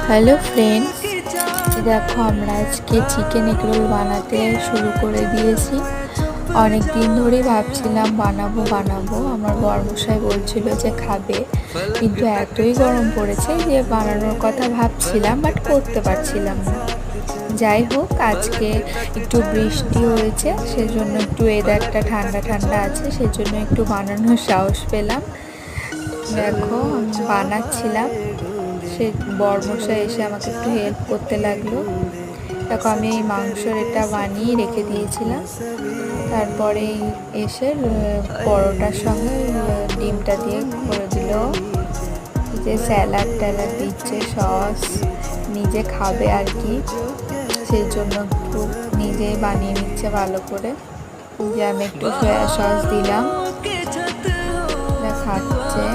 Hello friends, দেখো আমরা আজকে চিকেন এগ রোল বানাতে শুরু করে দিয়েছি। অনেক দিন ধরেই ভাবছিলাম বানাবো। আমার বরমশাই বলছিল যে খাবে, কিন্তু এতই গরম পড়েছে যে বানানোর কথা ভাবছিলাম বাট করতে পারছিলাম না। যাই হোক, আজকে একটু বৃষ্টি হয়েছে, সেজন্য একটু ওয়েদারটা ঠান্ডা ঠান্ডা আছে, সেজন্য একটু বানানোর সাহস পেলাম। দেখো আমি বানাচ্ছিলাম, সে বরমশাই এসে আমাকে একটু হেল্প করতে লাগলো। দেখো আমি এই মাংসর এটা বানিয়ে রেখে দিয়েছিলাম, তারপরে এসে পরোটার সঙ্গে ডিমটা দিয়ে করে দিল। যে স্যালাড ট্যালাড দিচ্ছে, সস নিজে খাবে আর কি, সেই জন্য একটু নিজেই বানিয়ে নিচ্ছে ভালো করে। যে আমি একটু সয়া সস দিলাম, খাচ্ছে।